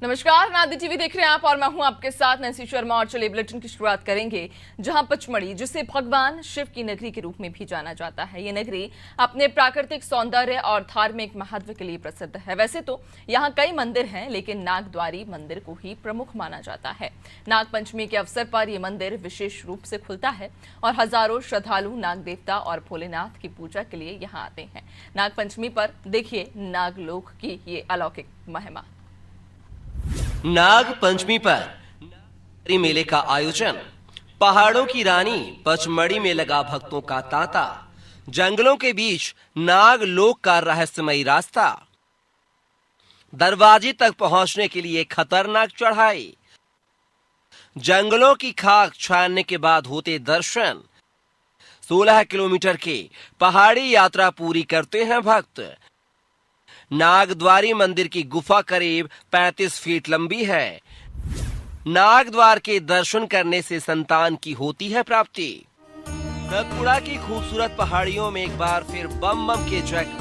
नमस्कार, नादी टीवी देख रहे हैं आप और मैं हूं आपके साथ नैन्सी शर्मा। और चलिए बुलेटिन की शुरुआत करेंगे जहां पचमढ़ी, जिसे भगवान शिव की नगरी के रूप में भी जाना जाता है। ये नगरी अपने प्राकृतिक सौंदर्य और धार्मिक महत्व के लिए प्रसिद्ध है। वैसे तो यहाँ कई मंदिर हैं, लेकिन नागद्वारी मंदिर को ही प्रमुख माना जाता है। नाग पंचमी के अवसर पर यह मंदिर विशेष रूप से खुलता है और हजारों श्रद्धालु नाग देवता और भोलेनाथ की पूजा के लिए यहाँ आते हैं। नाग पंचमी पर देखिए नागलोक की ये अलौकिक महिमा। नाग पंचमी पर मेले का आयोजन, पहाड़ों की रानी पचमढ़ी में लगा भक्तों का तांता, जंगलों के बीच नाग लोक का रहस्यमयी रास्ता, दरवाजे तक पहुंचने के लिए खतरनाक चढ़ाई, जंगलों की खाक छानने के बाद होते दर्शन, 16 किलोमीटर की पहाड़ी यात्रा पूरी करते हैं भक्त। नागद्वारी मंदिर की गुफा करीब 35 फीट लंबी है। नागद्वार के दर्शन करने से संतान की होती है प्राप्ति। सतपुड़ा की खूबसूरत पहाड़ियों में एक बार फिर बम बम के जग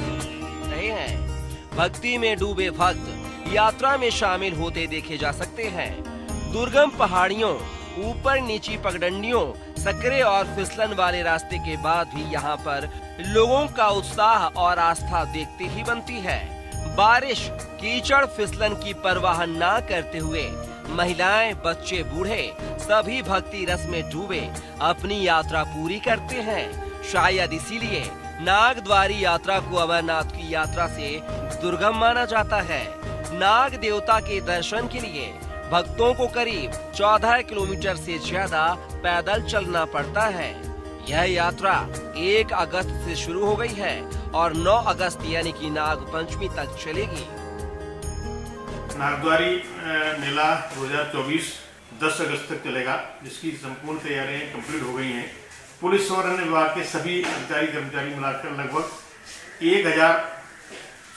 रहे हैं। भक्ति में डूबे भक्त यात्रा में शामिल होते देखे जा सकते हैं। दुर्गम पहाड़ियों, ऊपर नीची पगडंडियों, सकरे और फिसलन वाले रास्ते के बाद भी यहाँ पर लोगों का उत्साह और आस्था देखते ही बनती है। बारिश, कीचड़, फिसलन की परवाह ना करते हुए महिलाएं, बच्चे, बूढ़े सभी भक्ति रस में डूबे अपनी यात्रा पूरी करते हैं। शायद इसीलिए नागद्वारी यात्रा को अमरनाथ की यात्रा से दुर्गम माना जाता है। नाग देवता के दर्शन के लिए भक्तों को करीब 14 किलोमीटर से ज्यादा पैदल चलना पड़ता है। यह यात्रा 1 अगस्त से शुरू हो गई है और 9 अगस्त यानी कि नाग पंचमी तक चलेगी। नागद्वारी मेला 2024 10 अगस्त तक चलेगा, जिसकी संपूर्ण तैयारियां कंप्लीट हो गई हैं। पुलिस और अन्य विभाग के सभी अधिकारी कर्मचारी मिलाकर लगभग 1000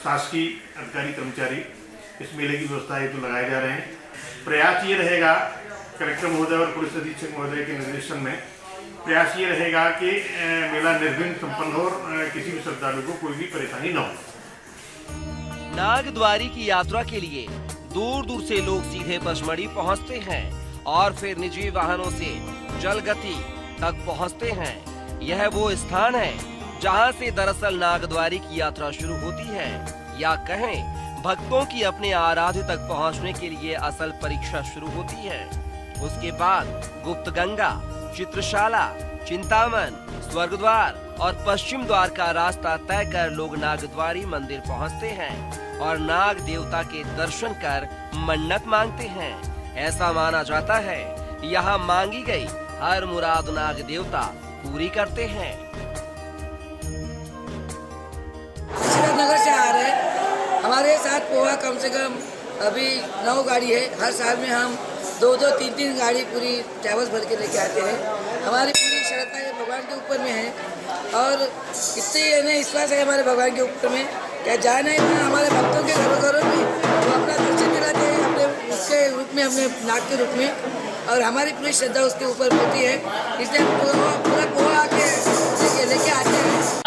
शासकीय अधिकारी कर्मचारी इस मेले की व्यवस्था हेतु लगाए जा रहे हैं। प्रयास ये रहेगा, कलेक्टर महोदय और पुलिस अधीक्षक महोदय के निर्देशन में प्रयास ये रहेगा कि मेला निर्विघ्न संपन्न हो और किसी भी श्रद्धालु को कोई भी परेशानी न हो। नागद्वारी की यात्रा के लिए दूर दूर से लोग सीधे पचमढ़ी पहुंचते हैं और फिर निजी वाहनों से जलगति तक पहुंचते हैं। यह वो स्थान है जहां से दरअसल नागद्वारी की यात्रा शुरू होती है, या कहें भक्तों की अपने आराध्य तक पहुंचने के लिए असल परीक्षा शुरू होती है। उसके बाद गुप्त गंगा, चित्रशाला, चिंतामन, स्वर्गद्वार और पश्चिम द्वार का रास्ता तय कर लोग नागद्वारी मंदिर पहुंचते हैं और नाग देवता के दर्शन कर मन्नत मांगते हैं। ऐसा माना जाता है यहाँ मांगी गई हर मुराद नाग देवता पूरी करते हैं। नगर से आ रहे हैं, हमारे साथ पोहा कम से कम अभी 9 गाड़ी है। हर साल में हम 2-2, 3-3 गाड़ी पूरी ट्रैवल्स भर के लेके आते हैं। हमारी पूरी श्रद्धा ये भगवान के ऊपर में है और इतने विश्वास है हमारे भगवान के ऊपर में क्या जाना है हमारे भक्तों के घरों में वो अपना दर्शन दिलाते हैं अपने उसके रूप में, अपने नाग के रूप में, और हमारी पूरी श्रद्धा उसके ऊपर होती है। इसलिए पूरा पोहा आके लेके आते हैं।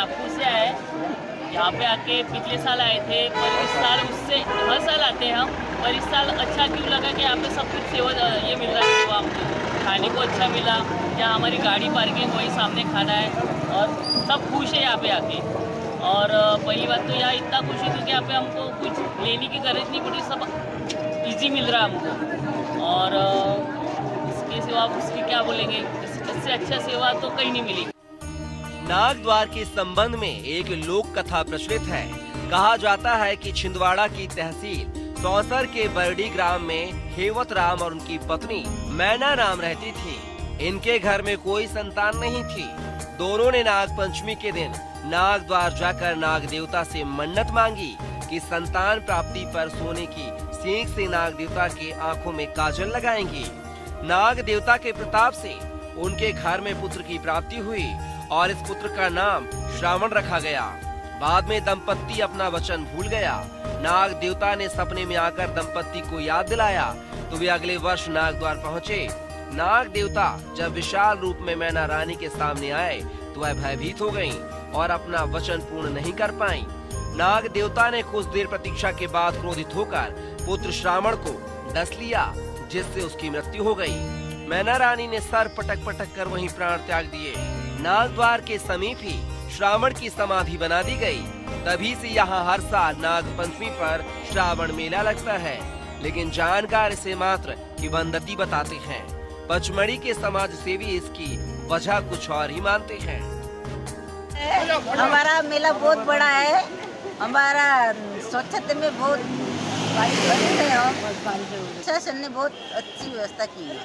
यहाँ पे आके पिछले साल आए थे, पर इस साल उससे हर साल आते हैं हम, पर इस साल अच्छा क्यों लगा कि यहाँ पे सब कुछ सेवा ये मिल रहा है, सेवा हमको खाने को अच्छा मिला। यहाँ हमारी गाड़ी पार्किंग वही सामने खाना है और सब खुश है यहाँ पे आके। और पहली बात तो यहाँ इतना खुशी थी कि यहाँ पे हमको कुछ लेने की गरज नहीं पड़ी, सब ईजी मिल रहा है हमको। और इसके सिवा उसकी क्या बोलेंगे, इससे अच्छा सेवा तो कहीं नहीं मिली। नागद्वार के संबंध में एक लोक कथा प्रचलित है। कहा जाता है कि छिंदवाड़ा की तहसील सौसर के बरडी ग्राम में हेवत राम और उनकी पत्नी मैना राम रहती थी। इनके घर में कोई संतान नहीं थी। दोनों ने नाग पंचमी के दिन नागद्वार जाकर नाग देवता से मन्नत मांगी कि संतान प्राप्ति पर सोने की सींग से नाग देवता के आंखों में काजल लगाएंगी। नाग देवता के प्रताप से उनके घर में पुत्र की प्राप्ति हुई और इस पुत्र का नाम श्रावण रखा गया। बाद में दंपत्ति अपना वचन भूल गया। नाग देवता ने सपने में आकर दंपत्ति को याद दिलाया तो वे अगले वर्ष नागद्वार पहुँचे। नाग देवता जब विशाल रूप में मैना रानी के सामने आए तो वह भयभीत हो गईं और अपना वचन पूर्ण नहीं कर पाईं। नाग देवता ने कुछ देर प्रतीक्षा के बाद क्रोधित होकर पुत्र श्रावण को डस लिया, जिससे उसकी मृत्यु हो गई। मैना रानी ने सर पटक पटक कर वहीं प्राण त्याग दिए। नागद्वार के समीप ही श्रावण की समाधि बना दी गई। तभी से यहाँ हर साल नाग पंचमी पर श्रावण मेला लगता है, लेकिन जानकार इसे मात्र किंवदंती बताते हैं। पचमढ़ी के समाज सेवी इसकी वजह कुछ और ही मानते हैं। हमारा मेला बहुत बड़ा है, हमारा स्वच्छता में बहुत प्रशासन ने बहुत अच्छी व्यवस्था की है।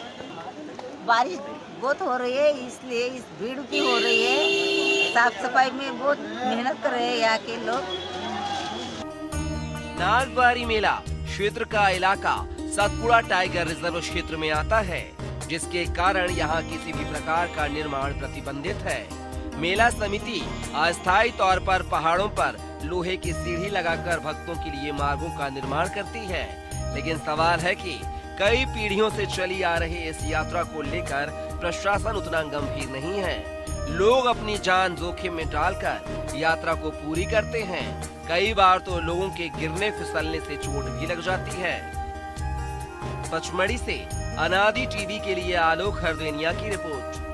बारिश बहुत हो रही है, इसलिए इस भीड़ की हो रही है। साफ सफाई में बहुत मेहनत कर रहे हैं यहाँ के लोग। नागद्वारी मेला क्षेत्र का इलाका सतपुड़ा टाइगर रिजर्व क्षेत्र में आता है, जिसके कारण यहाँ किसी भी प्रकार का निर्माण प्रतिबंधित है। मेला समिति अस्थायी तौर पर पहाड़ों पर लोहे की सीढ़ी लगाकर भक्तों के लिए मार्गों का निर्माण करती है, लेकिन सवाल है कि कई पीढ़ियों से चली आ रही इस यात्रा को लेकर प्रशासन उतना गंभीर नहीं है। लोग अपनी जान जोखिम में डालकर यात्रा को पूरी करते हैं। कई बार तो लोगों के गिरने फिसलने से चोट भी लग जाती है। पचमढ़ी से अनादि टीवी के लिए आलोक हरदेनिया की रिपोर्ट।